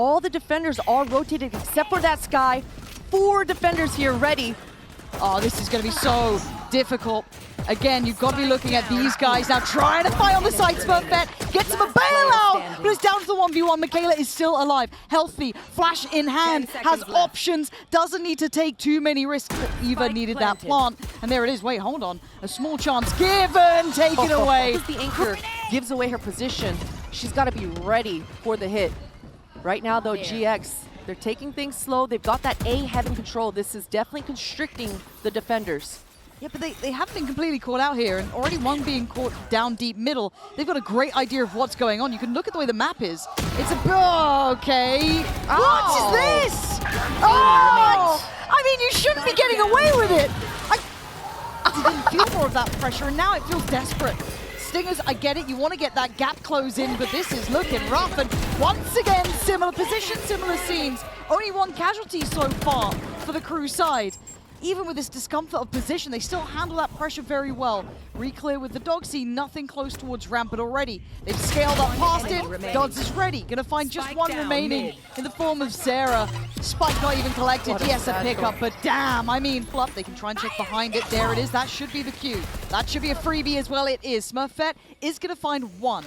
All the defenders are rotated except for that Sky. 4 defenders here ready. Oh, this is going to be so difficult. Again, you've got to be looking at these guys now, trying to fight on the side. Smurfette gets him a bailout, but it's down to the 1v1. Michaela is still alive, healthy, flash in hand, has options, doesn't need to take too many risks. Eva needed that plant, and there it is. Wait, hold on. A small chance given, taken away. The anchor gives away her position. She's got to be ready for the hit. Right now, though, GX, they're taking things slow. They've got that A heaven control. This is definitely constricting the defenders. Yeah, but they haven't been completely caught out here, and already one being caught down deep middle. They've got a great idea of what's going on. You can look at the way the map is. It's a... okay. What is this? Oh! I mean, you shouldn't be getting away with it. I didn't feel more of that pressure, and now it feels desperate. Stingers, I get it. You want to get that gap close in, but this is looking rough. And once again, similar position, similar scenes. Only 1 casualty so far for the crew side. Even with this discomfort of position, they still handle that pressure very well. Reclear with the dog, see nothing close towards ramp, but already they've scaled up past it. Dodds is ready, gonna find just one remaining in the form of Sarah. Spike not even collected, yes, a pickup, but damn, I mean, Fluff, they can try and check behind it. There it is, that should be the cue. That should be a freebie as well, it is. Smurfette is gonna find 1.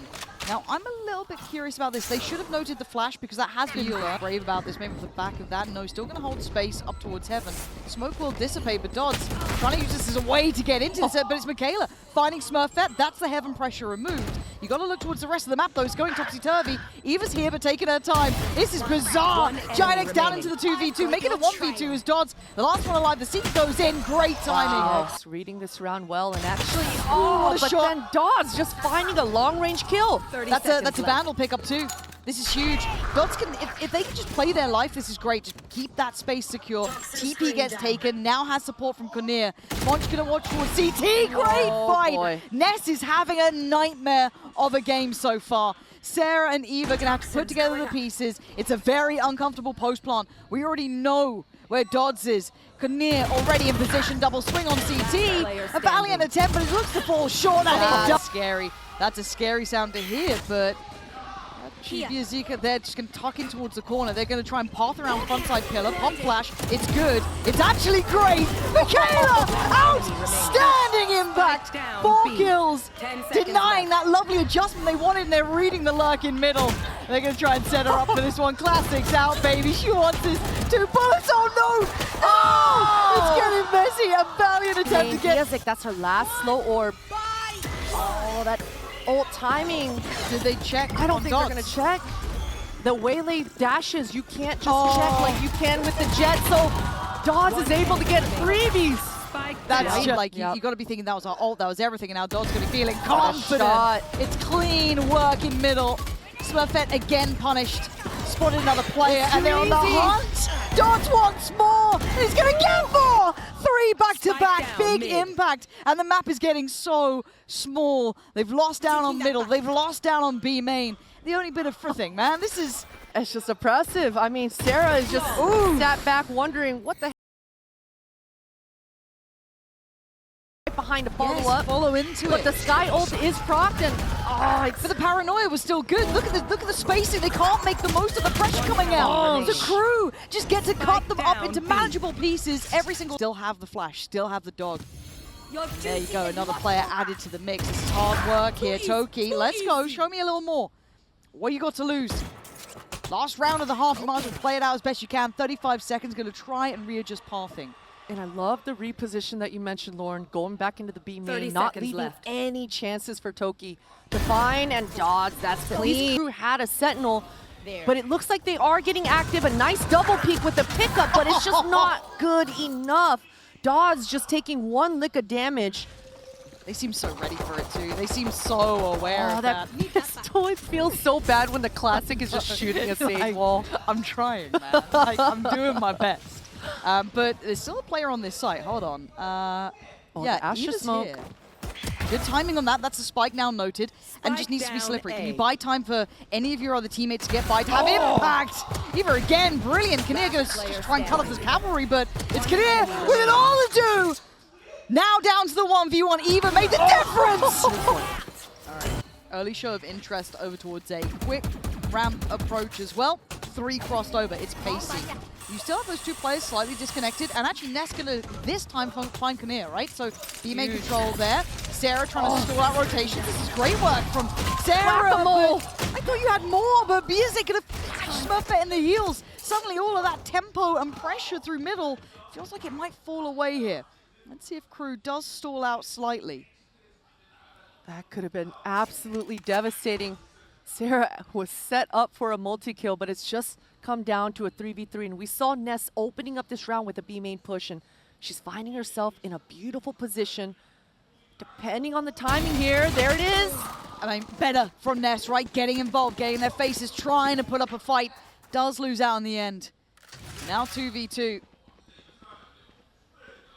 Now, I'm a little bit curious about this. They should have noted the flash because that has been brave about this. Maybe off the back of that. No, still going to hold space up towards heaven. Smoke will dissipate, but Dodds trying to use this as a way to get into this. But it's Michaela finding Smurfette. That's the heaven pressure removed. You got to look towards the rest of the map, though. It's going topsy-turvy. Eva's here, but taking her time. This is bizarre. GIANTX down into the 2v2, making it 1v2 as Dodds. The last one alive. The seat goes in. Great timing. Reading this round well, and actually, what a shot. Then Dodds just finding a long-range kill. That's a Vandal pickup too. This is huge. Dodds can, if they can just play their life, this is great. Just keep that space secure. TP gets taken, now has support from Konir. Monch gonna watch towards CT, great fight! Boy. Ness is having a nightmare of a game so far. Sarah and Eva gonna have to put together the pieces. It's a very uncomfortable post plant. We already know where Dodds is. Konir already in position, double swing on CT. A valiant attempt, but it looks to fall short. That's scary. That's a scary sound to hear, but Zika, they're just going to tuck in towards the corner. They're going to try and path around frontside pillar. Pop flash, it's good. It's actually great. Michaela, outstanding impact. 4 kills, denying that lovely adjustment they wanted, and they're reading the lurk in middle. They're going to try and set her up for this one. Classics out, baby. She wants this. 2 bullets, oh no! Oh, it's getting messy. A valiant attempt to get... Like that's her last slow orb. Oh, that ult timing. Did they check? I don't think they're gonna check. The waylay dashes, you can't just check like you can with the jet, so Dodds is able to get freebies. That's just like, you gotta be thinking that was our ult, that was everything, and now Dodds gonna be feeling confident. It's clean work in middle. Smurfette again punished. Spotted another player, and they're on the hunt. Dodds wants more. He's gonna get more. 3 back-to-back, big impact, and the map is getting so small. They've lost down on middle. They've lost down on B main. The only bit of frithing, man. This is... It's just oppressive. I mean, Sarah is just sat back wondering what the heck behind to follow up. Follow into but it. The Sky ult is procced, and but the paranoia was still good. Look at the spacing. They can't make the most of the pressure coming out. The crew just get to cut them up into manageable pieces every single. Still have the flash. Still have the dog. There you go. Another player added to the mix. This is hard work here, Toki. Let's go. Show me a little more. What you got to lose? Last round of the half. You might as well play it out as best you can. 35 seconds. Going to try and readjust pathing. And I love the reposition that you mentioned, Lauren, going back into the B main, not leaving any chances for Toki to find and Dodds. That's clean. This crew had a sentinel, but it looks like they are getting active. A nice double peek with the pickup, but it's just not good enough. Dodds just taking 1 lick of damage. They seem so ready for it too. They seem so aware of that. It always feels so bad when the classic is just shooting a save wall. I'm trying, man. I'm doing my best. But there's still a player on this site. Hold on. Yeah, Astra smoke. Here. Good timing on that. That's a spike now noted. And just needs to be slippery. Can you buy time for any of your other teammates to get buy time? Impact! Eva again, brilliant. Kinnear going to just try and cut off this cavalry, but it's Kinnear with it all to do! Now down to the 1v1. Eva made the difference! All right. Early show of interest over towards A. Quick ramp approach as well. 3 crossed over, it's pacey. You still have those 2 players slightly disconnected, and actually Ness gonna this time find Kinnear, right? So B-main control there. Sarah trying to stall out rotations. This is great work from Sarah. I thought you had more, but Biazik gonna Smurfette in the heels. Suddenly all of that tempo and pressure through middle feels like it might fall away here. Let's see if Crew does stall out slightly. That could have been absolutely devastating. Sarah was set up for a multi-kill, but it's just come down to a 3v3, and we saw Ness opening up this round with a B-main push, and she's finding herself in a beautiful position. Depending on the timing here, there it is. I mean, better from Ness, right? Getting involved, getting their faces, trying to put up a fight. Does lose out in the end. Now 2v2.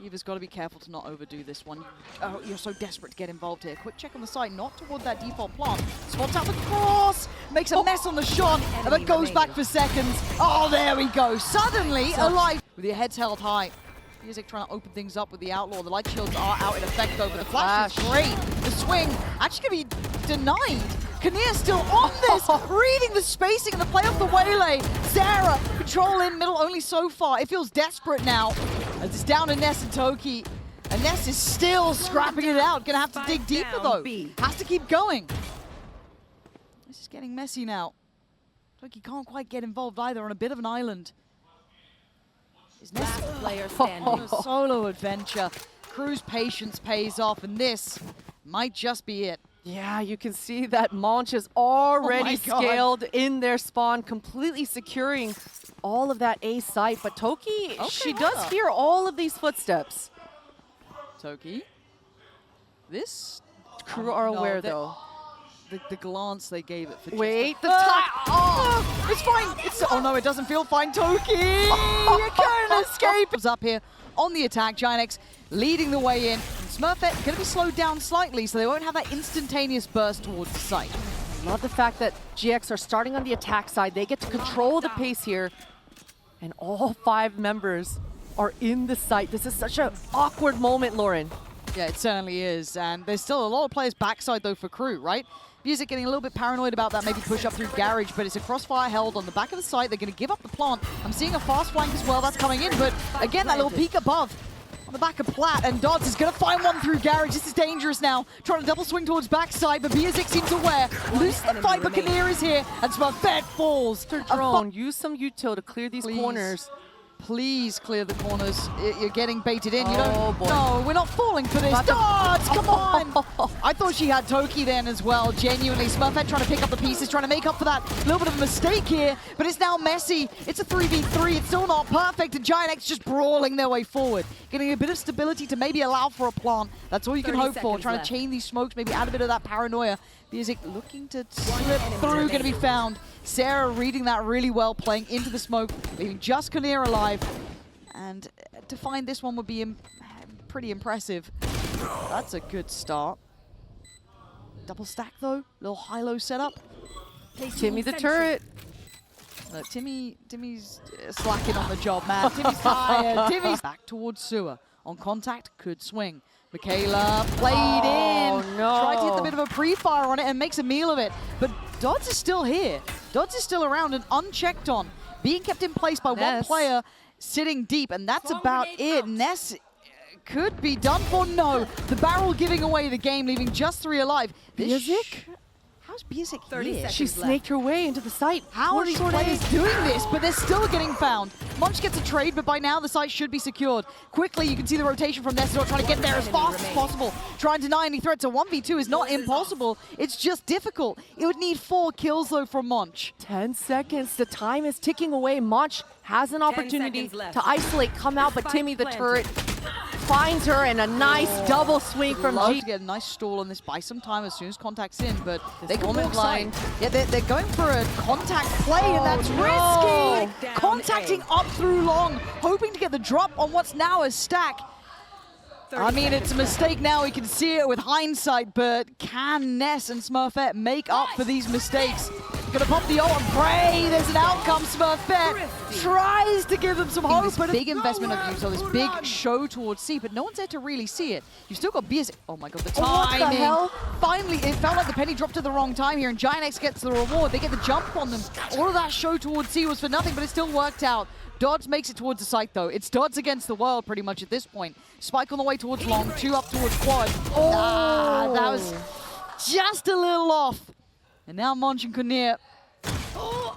Eva's got to be careful to not overdo this one. Oh, you're so desperate to get involved here. Quick check on the side, not toward that default plant. Spots out the cross, makes a mess on the shot, and then goes back for seconds. Oh, there we go. Suddenly, alive with your heads held high. Music trying to open things up with the Outlaw. The light shields are out in effect over. The flash is great. The swing actually going to be denied. Kinnear still on this, reading the spacing and the play off the waylay. Sarah, control in middle only so far. It feels desperate now. As it's down to Ness and Toki. And Ness is still scrapping it out. Gonna have to dig deeper though. Has to keep going. This is getting messy now. Toki can't quite get involved either on a bit of an island. Is Ness player standing. on a solo adventure? Crew's patience pays off, and this might just be it. Yeah, you can see that Monch is already scaled in their spawn, completely securing all of that A site. But Toki, she does hear all of these footsteps. Toki. This Crew are aware, though. The glance they gave it for Wait, the time. It's fine. Oh no, it doesn't feel fine, Toki. You can't escape. It's up here on the attack. GIANTX leading the way in. Smurfette going to be slowed down slightly, so they won't have that instantaneous burst towards the site. Love the fact that GX are starting on the attack side. They get to control the pace here, and all 5 members are in the site. This is such an awkward moment, Lauren. Yeah, it certainly is, and there's still a lot of players backside though for Crew, right? Music getting a little bit paranoid about that, maybe push up through Garage, but it's a crossfire held on the back of the site. They're going to give up the plant. I'm seeing a fast flank as well. That's coming in, but again, that little peek above on the back of Platt, and Dodds is going to find one through Garage. This is dangerous now. Trying to double swing towards backside, but Biazik seems aware. Loses the fight, but Kinnear is here, and Smurfette falls. Drone, use some util to clear these corners. Please clear the corners. You're getting baited in. You don't. Oh, boy. No, we're not falling for this. Dodds, come on! I thought she had Toki then as well. Genuinely, Smurfette trying to pick up the pieces, trying to make up for that little bit of a mistake here. But it's now messy. It's a 3v3. It's still not perfect, and GIANTX just brawling their way forward, getting a bit of stability to maybe allow for a plant. That's all you can hope for. Trying to chain these smokes, maybe add a bit of that paranoia. Biazik looking to slip through, going to be found. Sarah reading that really well, playing into the smoke, leaving just Kinnear alive. And to find this one would be pretty impressive. That's a good start. Double stack though, little high-low setup. Timmy the turret. Look, Timmy's slacking on the job, man. Timmy's tired. Timmy's back towards Sewer. On contact, could swing. Michaela played in. No. Tried to hit the bit of a pre-fire on it and makes a meal of it. But Dodds is still here. Dodds is still around and unchecked on. Being kept in place by one player sitting deep, and that's about it. Ness could be done for. No. The barrel giving away the game, leaving just 3 alive. Biazik? How's Biazik 30 here? seconds. She snaked her way into the site. How are these players doing this? But they're still getting found. Munch gets a trade, but by now the site should be secured. Quickly, you can see the rotation from Nestor trying to get there as fast as possible. Try and deny any threats. A 1v2 is not impossible. It's just difficult. It would need 4 kills, though, from Munch. 10 seconds. The time is ticking away. Monch has an opportunity to isolate, come out, but Timmy the turret finds her, and a nice double swing from G. To get a nice stall on this, buy some time as soon as contact's in, but they can woman walk blind. side. Yeah, they're going for a contact play, and that's risky. Contacting up through long, hoping to get the drop on what's now a stack. I mean, it's a mistake now. We can see it with hindsight, but can Ness and Smurfette make up for these mistakes? Gonna pop the ult and pray there's an outcome. Smurfette tries to give them some hope. This big investment of you, so this big show towards C, but no one's there to really see it. You've still got BS. Oh my god, the timing. What the hell? Finally, it felt like the penny dropped at the wrong time here, and GIANTX gets the reward. They get the jump on them. All of that show towards C was for nothing, but it still worked out. Dodds makes it towards the site, though. It's Dodds against the world, pretty much, at this point. Spike on the way towards long, 2 up towards quad. Ah, that was just a little off. And now Monch and Kunir.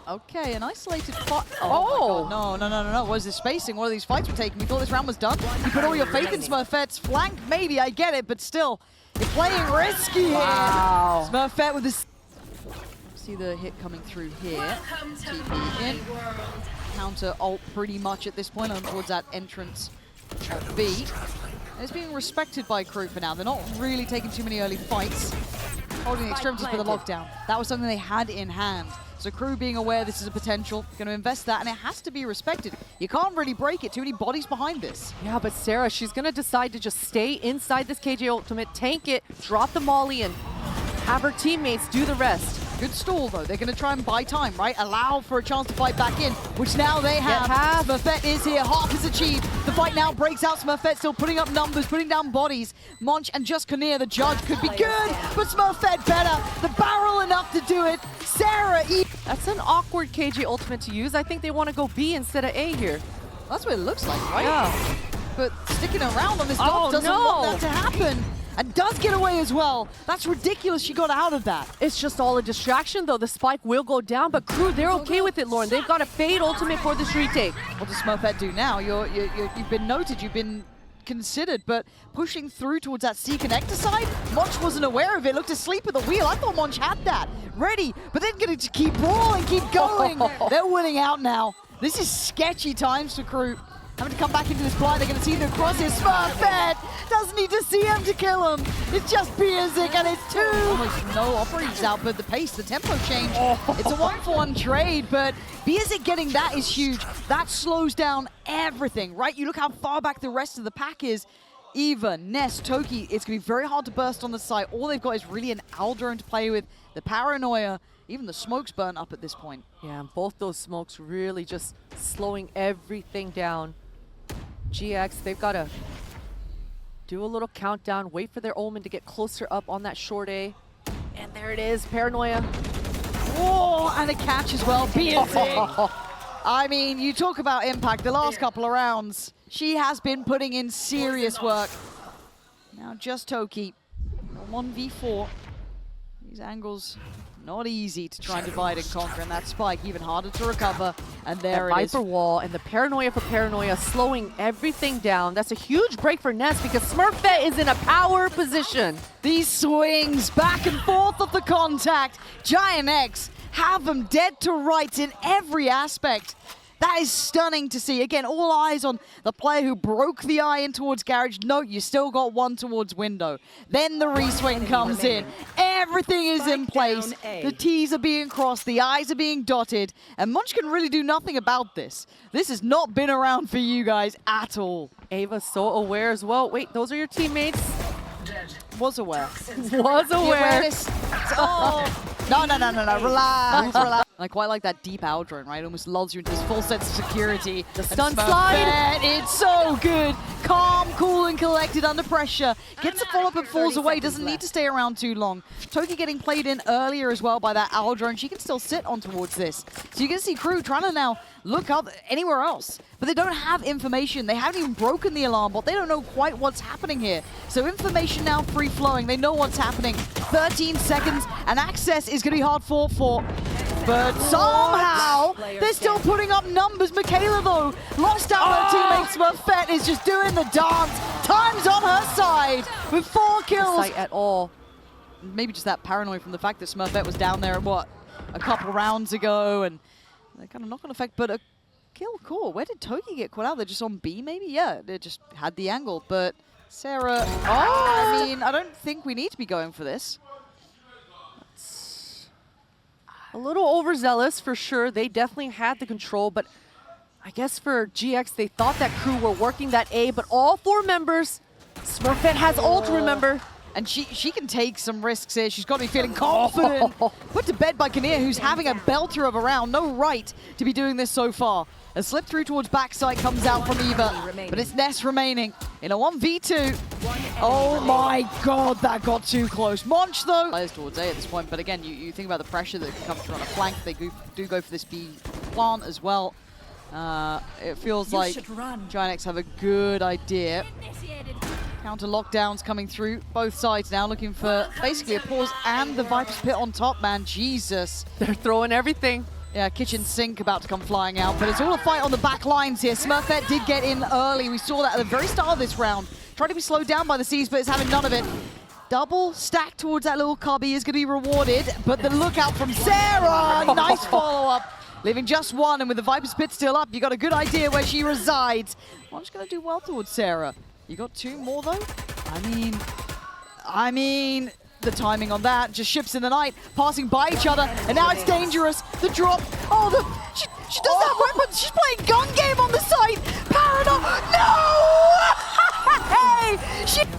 Okay, an isolated fight. Oh my god, no. What is this spacing? What are these fights we're taking? We thought this round was done. You put all your faith in Smurfette's flank, maybe, I get it, but still, you're playing risky here. Wow. Smurfette with this. See the hit coming through here. TP in. Counter ult pretty much at this point on towards that entrance of B. And it's being respected by crew for now. They're not really taking too many early fights. Holding the extremities for the lockdown. That was something they had in hand. So crew being aware this is a potential, going to invest that, and it has to be respected. You can't really break it. Too many bodies behind this. Yeah, but Sarah, she's going to decide to just stay inside this KJ ultimate, tank it, drop the molly, and have her teammates do the rest. Good stall, though. They're going to try and buy time, right? Allow for a chance to fight back in, which now they have. Smurfette is here. Half is achieved. The fight now breaks out. Smurfette still putting up numbers, putting down bodies. Monch and just Kunir, the judge, could be good, but Smurfette better. The barrel enough to do it. Sarah. That's an awkward KJ ultimate to use. I think they want to go B instead of A here. That's what it looks like, right? Yeah. But sticking around on this dog doesn't want that to happen. And does get away as well. That's ridiculous she got out of that. It's just all a distraction, though. The spike will go down, but crew, they're okay with it, Lauren. They've got a fade ultimate for this retake. What does Smurfette do now? You've been noted, you've been considered, but pushing through towards that C connector side, Monch wasn't aware of it, looked asleep at the wheel. I thought Monch had that ready, but then going to keep rolling, keep going. They're winning out now. This is sketchy times for crew. Having to come back into this blind, they're going to see the crosses. Smurfette doesn't need to see him to kill him. It's just Biazik, and it's 2. Almost no operators out, but the pace, the tempo change. It's a 1-for-1 trade, but Biazik getting that is huge. That slows down everything, right? You look how far back the rest of the pack is. Eva, Ness, Toki, it's going to be very hard to burst on the site. All they've got is really an Aldrin to play with. The paranoia, even the smoke's burnt up at this point. Yeah, and both those smokes really just slowing everything down. GX, they've got to do a little countdown, wait for their Omen to get closer up on that short A. And there it is, Paranoia. Whoa, and a catch as well. Biazik. I mean, you talk about impact the last couple of rounds. She has been putting in serious work. Now just Toki. 1v4. These angles not easy to try and divide and conquer, and that spike even harder to recover. And there it is. Viper wall and the paranoia for Paranoia slowing everything down. That's a huge break for Ness because Smurfette is in a power position. These swings back and forth of the contact. GIANTX have them dead to rights in every aspect. That is stunning to see. Again, all eyes on the player who broke the eye in towards Garage. No, you still got one towards window. Then the reswing comes in. Everything is in place. The T's are being crossed, the I's are being dotted, and Monch can really do nothing about this. This has not been around for you guys at all. Ava's so aware as well. Wait, those are your teammates? Was aware. Was aware. Oh. No. Relax. I quite like that deep Aldrin, right? Almost lulls you into this full sense of security. The stun slide. It's so good. Calm, cool, and collected under pressure. Gets the follow-up and falls away. Doesn't need to stay around too long. Toki getting played in earlier as well by that Aldrin. She can still sit on towards this. So you can see crew trying to now look up anywhere else. But they don't have information. They haven't even broken the alarm bot. They don't know quite what's happening here. So information now free-flowing. They know what's happening. 13 seconds, and access is going to be hard fought for. But somehow, they're still putting up numbers. Michaela, though, lost out her teammate. Smurfette is just doing the dance. Time's on her side with 4 kills. Sight at all. Maybe just that paranoia from the fact that Smurfette was down there, what, a couple rounds ago, and that kind of knock-on effect, but a kill, cool. Where did Toki get caught out? They're just on B, maybe? Yeah, they just had the angle, but Sarah, I mean, I don't think we need to be going for this. A little overzealous for sure. They definitely had the control, but I guess for GX, they thought that crew were working that A, but all 4 members, Smurfette has ult, remember. And she can take some risks here. She's got to be feeling confident. Put to bed by Kinnear, who's having a belter of a round. No right to be doing this so far. A slip through towards backside comes out from Eva, but it's Ness remaining in a 1v2. Oh my god, that got too close. Monch, though, players towards A at this point, but again, you think about the pressure that can come through on a flank. They do go for this B plant as well. It feels like GIANTX have a good idea. Counter lockdowns coming through, both sides now looking for basically a pause and the Viper's Pit on top, man. Jesus. They're throwing everything. Yeah, kitchen sink about to come flying out, but it's all a fight on the back lines here. Smurfette did get in early. We saw that at the very start of this round. Tried to be slowed down by the Seas, but it's having none of it. Double stack towards that little cubby is going to be rewarded, but the lookout from Sarah. Nice follow-up. Leaving just one, and with the Viper's Pit still up, you got a good idea where she resides. One's going to do well towards Sarah. You got two more, though? I mean, the timing on that, just ships in the night, passing by each other, and now it's dangerous. The drop, she does that weapon, she's playing gun game on the side. Paranoid, no! Hey!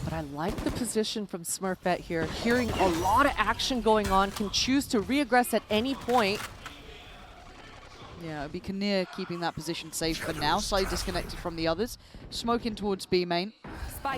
But I like the position from Smurfette here. Hearing a lot of action going on, can choose to re-aggress at any point. Yeah, it'd be Kinnear keeping that position safe for now, slightly disconnected from the others. Smoking towards B main.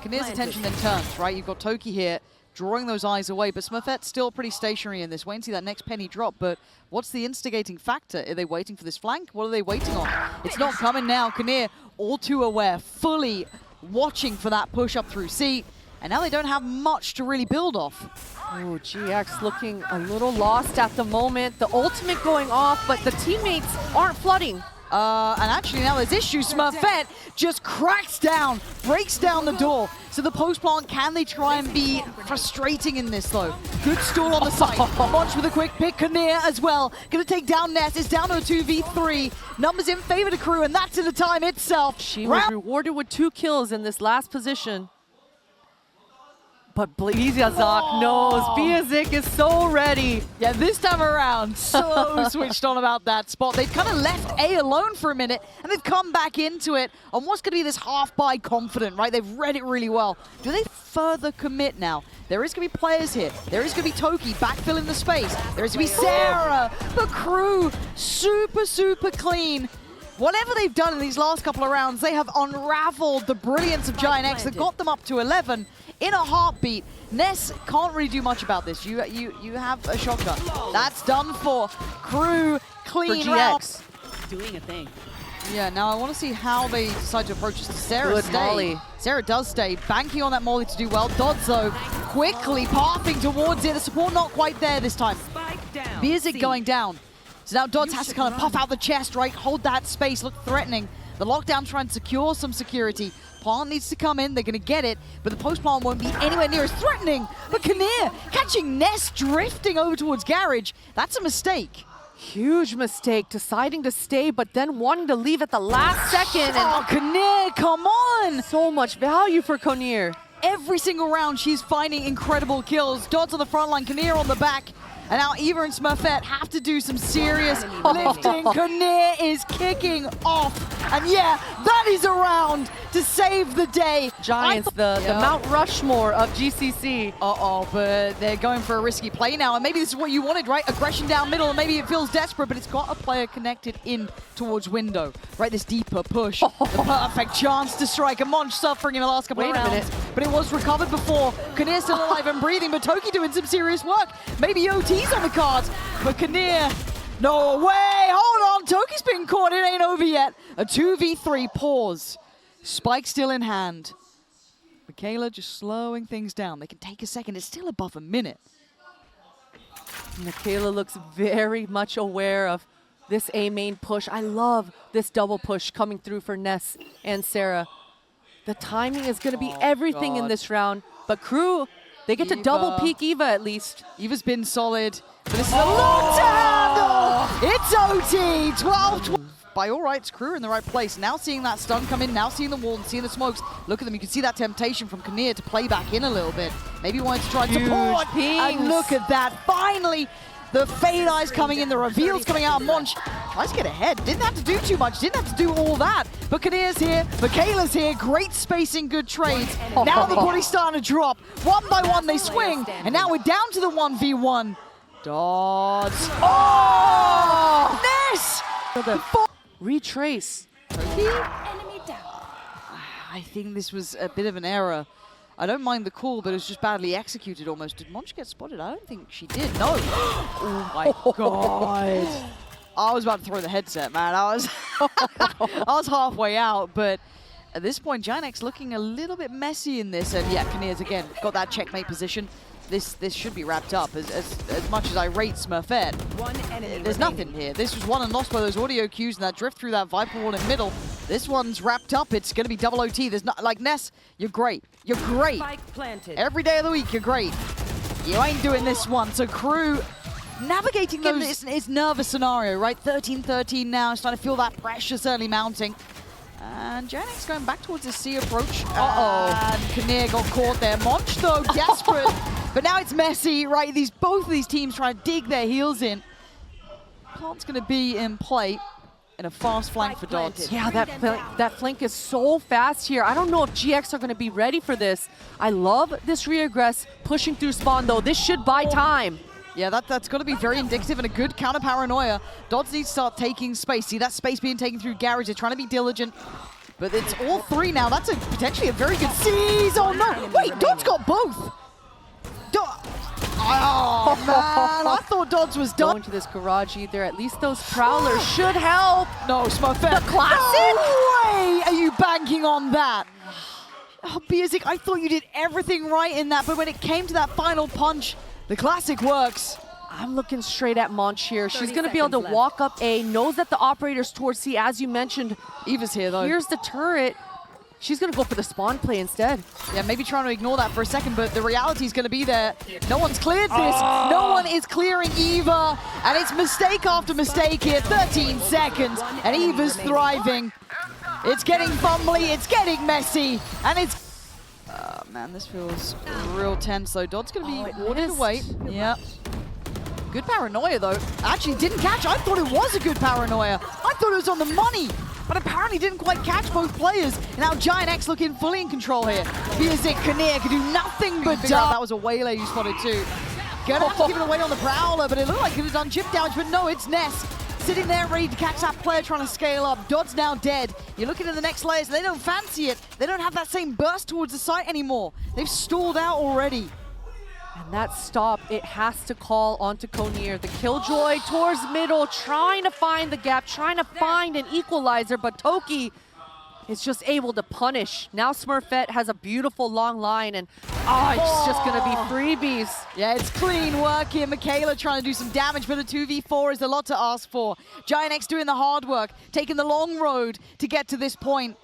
Kinnear's attention then turns, right? You've got Toki here, drawing those eyes away, but Smurfette's still pretty stationary in this. Wait and see that next penny drop, but what's the instigating factor? Are they waiting for this flank? What are they waiting on? It's not coming now. Kinnear, all too aware, fully watching for that push up through C, and now they don't have much to really build off. Oh, GX looking a little lost at the moment. The ultimate going off, but the teammates aren't flooding. And actually now there's issues. Smurfette just cracks down, breaks down the door. So the post plant, can they try and be frustrating in this though? Good stall on the side. Monch with a quick pick. Kinnear as well. Gonna take down Ness. It's down to a 2v3. Numbers in favor to Crew, and that's in the time itself. She was rewarded with 2 kills in this last position. But Blizzazak knows. Biazik is so ready. Yeah, this time around, so switched on about that spot. They've kind of left A alone for a minute, and they've come back into it on what's going to be this half-buy confident, right? They've read it really well. Do they further commit now? There is going to be players here. There is going to be Toki backfilling the space. There is going to be Sarah. The Crew, super, super clean. Whatever they've done in these last couple of rounds, they have unraveled the brilliance of GIANTX that got them up to 11 in a heartbeat. Ness can't really do much about this. You have a shotgun. That's done for. Crew, clean round. Doing a thing. Yeah, now I want to see how they decide to approach this. Sarah Good stay. molly. Sarah does stay, banking on that molly to do well. Dodzo quickly pathing towards it. The support not quite there this time. Biazik going down. So now Dodds has to kind of puff out the chest, right? Hold that space, look threatening. The lockdown trying to secure some security. Plant needs to come in, they're going to get it, but the post plant won't be anywhere near as threatening. But Kinnear catching Ness drifting over towards Garage. That's a mistake. Huge mistake, deciding to stay, but then wanting to leave at the last second. Oh, Kinnear, come on! So much value for Kinnear. Every single round, she's finding incredible kills. Dodds on the front line, Kinnear on the back. And now Eva and Smurfette have to do some serious lifting. Kinnear is kicking off. And yeah, that is a round to save the day. Giants, the Mount Rushmore of GCC. But they're going for a risky play now. And maybe this is what you wanted, right? Aggression down middle, and maybe it feels desperate, but it's got a player connected in towards window. Right, this deeper push. The perfect chance to strike. And Monch suffering in the last couple of rounds. But it was recovered before. Kinnear still alive and breathing, but Toki doing some serious work. Maybe OT's on the cards, but Kinnear, no way, hold on, Toki's been caught, it ain't over yet. A 2v3 pause, Spike still in hand. Michaela just slowing things down. They can take a second, it's still above a minute. Michaela looks very much aware of this A main push. I love this double push coming through for Ness and Sarah. The timing is going to be everything in this round, but Crew, they get to double peek Eva at least. Eva's been solid, but this is a lot to handle. It's OT, 12-12. By all rights, Crew in the right place. Now seeing that stun come in, now seeing the wall and seeing the smokes. Look at them, you can see that temptation from Kinnear to play back in a little bit. Maybe wanted to try and support. And look at that, finally. The fade eyes coming in, the reveals coming out of Monch. tries to get ahead. Didn't have to do too much. Didn't have to do all that. But Kinnear's here. Michaela's here. Great spacing, good trades. Now the body's starting to drop. One by one they swing. And now we're down to the 1v1. Dodds. Oh! Ness! Retrace. I think this was a bit of an error. I don't mind the call, but it was just badly executed almost. Did Monch get spotted? I don't think she did. No. Oh my god. I was about to throw the headset, man. I was halfway out, but at this point, GIANTX looking a little bit messy in this. And yeah, Kinnear's again got that checkmate position. This should be wrapped up. As much as I rate Smurfette, there's nothing here. This was won and lost by those audio cues and that drift through that Viper wall in middle. This one's wrapped up. It's going to be double OT. There's not, like, Ness, you're great. You're great. Every day of the week, you're great. You ain't doing this one. So Crew navigating those is nervous scenario, right? 13-13 now. Starting to feel that pressure certainly mounting. And GIANTX going back towards the C approach. And Kinnear got caught there. Monch, though, desperate. But now it's messy, right? Both of these teams trying to dig their heels in. Plant's going to be in play in a fast flank for Dodds. Yeah, that flank is so fast here. I don't know if GX are going to be ready for this. I love this reaggress pushing through spawn, though. This should buy time. Yeah, that's got to be very indicative and a good counter paranoia. Dodds needs to start taking space. See that space being taken through Garage. They're trying to be diligent. But it's all three now. That's potentially a very good seize. Oh, no. Wait, Dodds got both. Oh, man. I thought Dodds was done. Going to this garage either. At least those prowlers should help. No, Smurfette. The classic? No way are you banking on that. Oh, Biazik, I thought you did everything right in that. But when it came to that final punch, the classic works. I'm looking straight at Monch here. She's going to be able to walk up A, knows that the operator's towards C, as you mentioned. Eva's here, though. Here's the turret. She's going to go for the spawn play instead. Yeah, maybe trying to ignore that for a second, but the reality is going to be there. No one's cleared this. No one is clearing Eva, and it's mistake after mistake here. 13 seconds, and Eva's thriving. It's getting fumbly, it's getting messy, and it's... man, this feels real tense, though. Dodd's going to be ordered away. Yeah. Good paranoia, though. Actually, didn't catch. I thought it was a good paranoia. I thought it was on the money, but apparently didn't quite catch both players. And now GIANTX looking fully in control here. Biazik, Kinnear can do nothing but that was a waylay you spotted, too. Gonna have to give it away on the Prowler, but it looked like it was on chip damage, but no, it's Ness. Sitting there ready to catch that player trying to scale up. Dodd's now dead. You're looking at the next layers, they don't fancy it. They don't have that same burst towards the site anymore. They've stalled out already. And that stop, it has to call onto Conir. The Killjoy towards middle, trying to find the gap, trying to find an equalizer, but Toki is just able to punish. Now Smurfette has a beautiful long line, and it's just gonna be freebies. Yeah, it's clean work here. Michaela trying to do some damage, but a 2v4 is a lot to ask for. GIANTX doing the hard work, taking the long road to get to this point.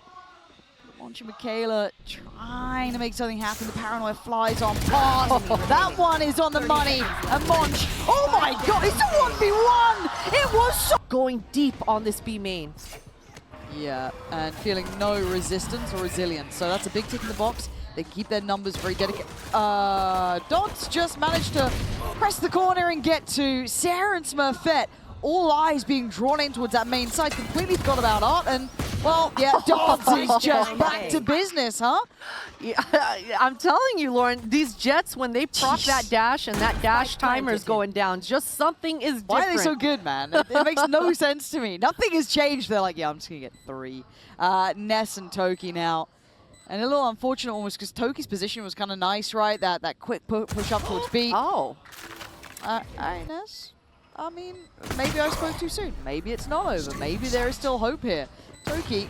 Monch and Michaela trying to make something happen. The paranoia flies on past. That one is on the money. And Monch, oh my god, it's a 1v1! It was so... Going deep on this B main. Yeah, and feeling no resistance or resilience. So that's a big tick in the box. They keep their numbers very dedicated. Dodds just managed to press the corner and get to Sarah and Smurfette. All eyes being drawn in towards that main side. Completely forgot about Art, and well, yeah, Dodds is just back to business, huh? Yeah, I'm telling you, Lauren, these Jets, when they proc that dash and that dash timer is going down, just something is different. Why are they so good, man? It makes no sense to me. Nothing has changed. They're like, yeah, I'm just going to get 3. Ness and Toki now. And a little unfortunate almost because Toki's position was kind of nice, right? That quick push up towards B. Oh. Ness? I mean, maybe I spoke too soon. Maybe it's not over. Maybe there is still hope here. Toki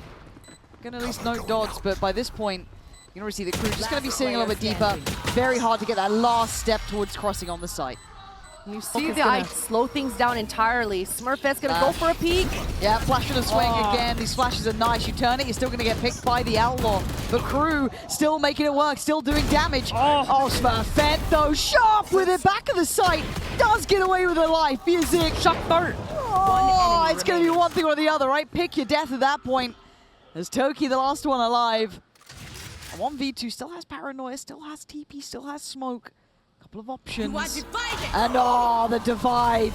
gonna at least note Dodds, but by this point, you can already see the crew just gonna be sitting a little bit deeper. Very hard to get that last step towards crossing on the site. You see the ice slow things down entirely. Smurfette's gonna go for a peek. Yeah, flash and a swing again. These flashes are nice. You turn it, you're still gonna get picked by the Outlaw. But Crew still making it work, still doing damage. Oh, Smurfette though, sharp with it, back of the site. Does get away with a life. Biazik, shock third. Oh, it's gonna be one thing or the other, right? Pick your death at that point. As Toki, the last one alive. 1v2 still has paranoia, still has TP, still has smoke. Couple of options. And the divide.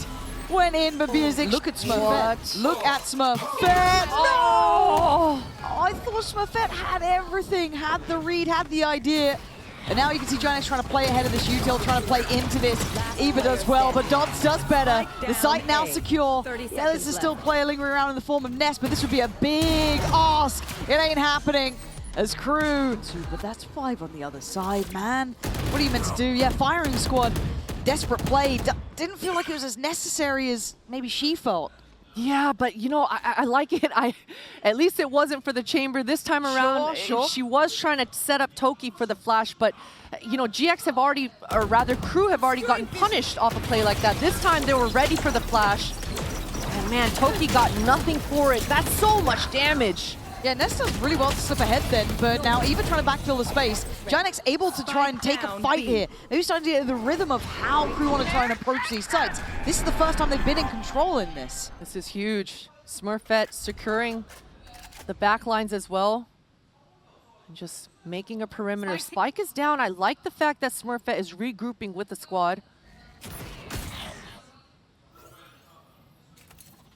went in, but Biazik. Look at Smurfette. Look at Smurfette. Oh! I thought Smurfette had everything, had the read, had the idea. And now you can see GIANTX trying to play ahead of this util, trying to play into this. Eva does well, but Dodds does better. The site now secure. Yeah, this is still player lingering around in the form of Ness, but this would be a big ask. It ain't happening. As Crew, but that's 5 on the other side, man. What are you meant to do? Yeah, firing squad. Desperate play. Didn't feel like it was as necessary as maybe she felt. Yeah, but you know, I like it. At least it wasn't for the chamber this time around. Sure. She was trying to set up Toki for the flash, but you know, GX have already, or rather Crew have already gotten punished off a play like that. This time they were ready for the flash. And man, Toki got nothing for it. That's so much damage. Yeah, Ness does really well to slip ahead then, but now even trying to backfill the space, GIANTX able to try and take a fight here. Maybe starting to get the rhythm of how Crew want to try and approach these sites. This is the first time they've been in control in this. This is huge. Smurfette securing the back lines as well. And just making a perimeter. Spike is down. I like the fact that Smurfette is regrouping with the squad.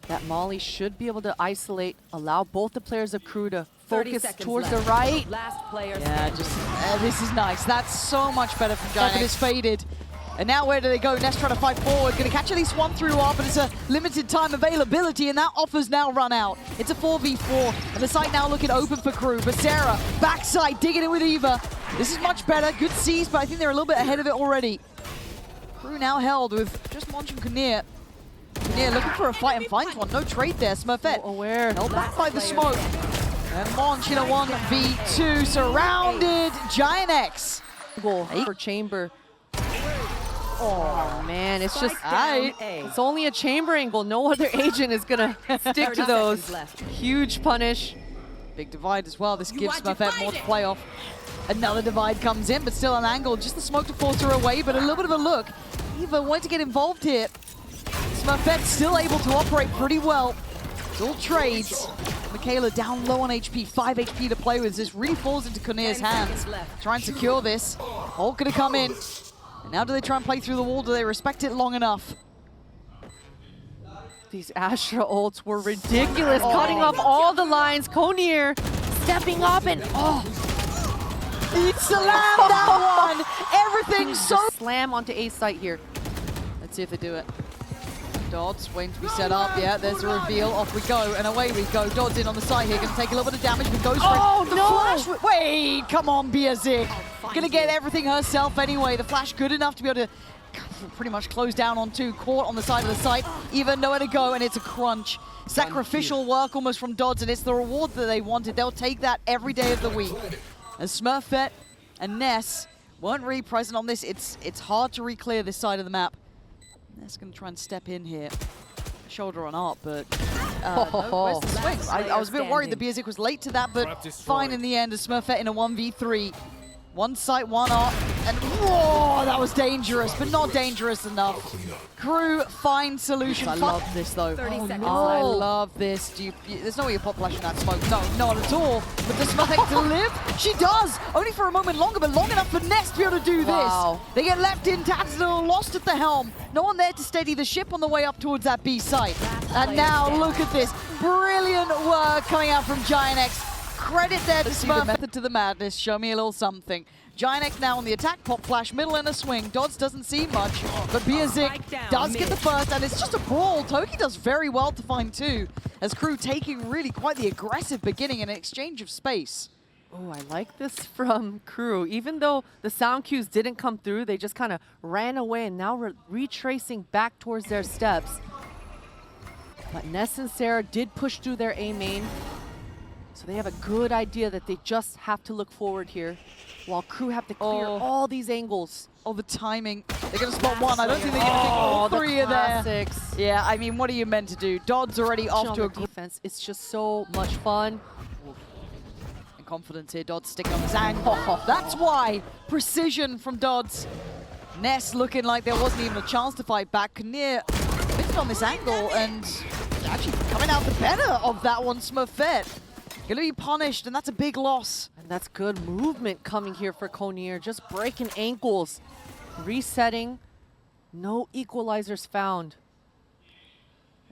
That Molly should be able to isolate, allow both the players of Crew to focus towards the right. Last player. Yeah, just this is nice. That's so much better from GIANTX. It's faded. And now where do they go? Ness trying to fight forward. Going to catch at least one through R, but it's a limited time availability, and that offer's now run out. It's a 4v4, and the site now looking open for Crew. But Sarah, backside, digging in with Eva. This is much better. Good C's, but I think they're a little bit ahead of it already. Crew now held with just Monch and Kinnear. Kinnear looking for a fight and finds one. No trade there. Smurfette aware. held back by the smoke. And Monch in a 1v2 surrounded GIANTX. Goal for chamber. Oh man, it's just it's only a chamber angle. No other agent is gonna stick to those. Huge punish. Big divide as well. This gives Smurfette more to play off. Another divide comes in, but still an angle. Just the smoke to force her away, but a little bit of a look. Eva wanted to get involved here. Smurfette still able to operate pretty well. It's all trades. Michaela down low on HP, 5 HP to play with. This really falls into Kinnear's hands. Try and secure this. Ult gonna come in. And now do they try and play through the wall? Do they respect it long enough? These Astra ults were ridiculous, cutting off all the lines. Kinnear stepping up and It's the land that one! Everything's so... Slam onto A site here. Let's see if they do it. Dodds waiting to be set up. Yeah, there's a reveal. Off we go, and away we go. Dodds in on the side here. Going to take a little bit of damage, but goes for the flash. Wait, come on, Biazik. Going to get everything herself anyway. The flash good enough to be able to pretty much close down on 2. Caught on the side of the site. Even nowhere to go, and it's a crunch. Sacrificial work almost from Dodds, and it's the reward that they wanted. They'll take that every day of the week. As Smurfette and Ness weren't really present on this, it's hard to re-clear this side of the map. Ness going to try and step in here. Shoulder on art, but no, where's the swing? I was a bit worried that Biazik was late to that, but fine in the end as Smurfette in a 1v3. One site, one art, and whoa, that was dangerous, but not dangerous enough. Crew, fine solution. I love this though. 30 seconds I love this. There's no way you're pop flashing that smoke. No, not at all. But does Smurfette to live? She does! Only for a moment longer, but long enough for Ness to be able to do this. They get left in, Tatsuno lost at the helm. No one there to steady the ship on the way up towards that B site. And now look at this. Brilliant work coming out from GIANTX. Credit there to Smurfette. The method to the madness. Show me a little something. GIANTX now on the attack, pop flash, middle and a swing. Dodds doesn't see much, but Biazik does get the first, and it's just a brawl. Toki does very well to find 2, as Crew taking really quite the aggressive beginning in an exchange of space. Oh, I like this from Crew. Even though the sound cues didn't come through, they just kind of ran away and now retracing back towards their steps. But Ness and Sarah did push through their A main. So they have a good idea that they just have to look forward here, while Crew have to clear all these angles. Oh, the timing. They're going to spot 1. I don't think they're going to think all 3 are there. Yeah, I mean, what are you meant to do? Dodds already off to a defense. It's just so much fun. And confidence here. Dodds sticking on his angle. That's why. Precision from Dodds. Ness looking like there wasn't even a chance to fight back. Kinnear missed on this angle and actually coming out the better of that one, Smurfette. Gonna be punished, and that's a big loss. And that's good movement coming here for Kinnear, just breaking ankles, resetting, no equalizers found.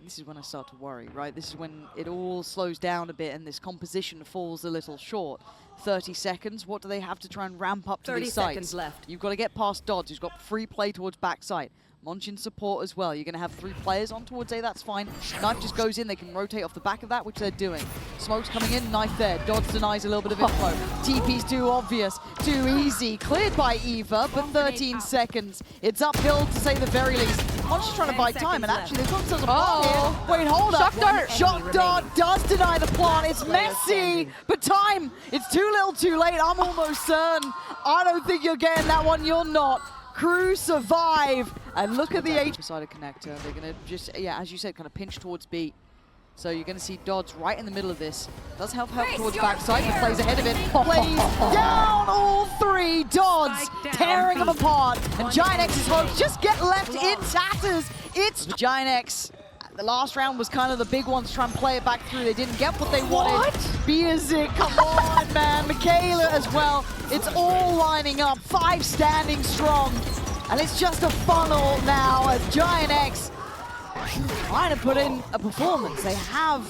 This is when I start to worry, right? This is when it all slows down a bit and this composition falls a little short. 30 seconds, what do they have to try and ramp up to these sites? 30 seconds left. You've got to get past Dodds, who's got free play towards backside. Monchin support as well. You're going to have 3 players on towards A, that's fine. Knife just goes in, they can rotate off the back of that, which they're doing. Smoke's coming in, Knife there. Dodds denies a little bit of info. TP's too obvious, too easy. Cleared by Eva, but 13 seconds. It's uphill to say the very least. Monchin's trying to buy time, and actually they've got themselves a plant here. Wait, hold up. Shock dart. Shock dart does deny the plant. It's messy, but time. It's too little too late. I'm almost certain. I don't think you're getting that one. You're not. Crew survive, and look at the H-sided connector. They're gonna just, yeah, as you said, kind of pinch towards B. So you're gonna see Dodds right in the middle of this. Does help towards backside, but plays ahead of it. Plays down all 3. Dodds tearing them apart, and GIANTX's hopes just get left in tatters. It's GIANTX. The last round was kind of the big ones trying to play it back through. They didn't get what they wanted. Biazik, come on, man. Michaela as well. It's all lining up. 5 standing strong. And it's just a funnel now as GIANTX trying to put in a performance. They have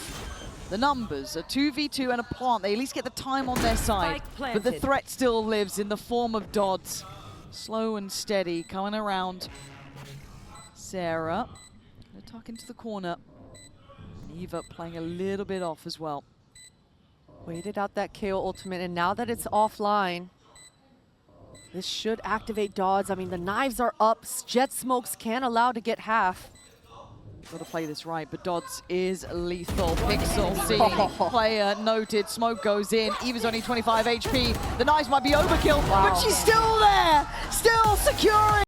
the numbers, a 2v2 and a plant. They at least get the time on their side. But the threat still lives in the form of Dodds. Slow and steady, coming around. Sarah. Tuck into the corner. And Eva playing a little bit off as well. Waited out that KO ultimate, and now that it's offline, this should activate Dodds. I mean, the knives are up. Jet Smokes can't allow to get half. Got to play this right, but Dodds is lethal. Pixel seeing player noted. Smoke goes in. Eva's only 25 HP. The knives might be overkill, but she's still there, still securing.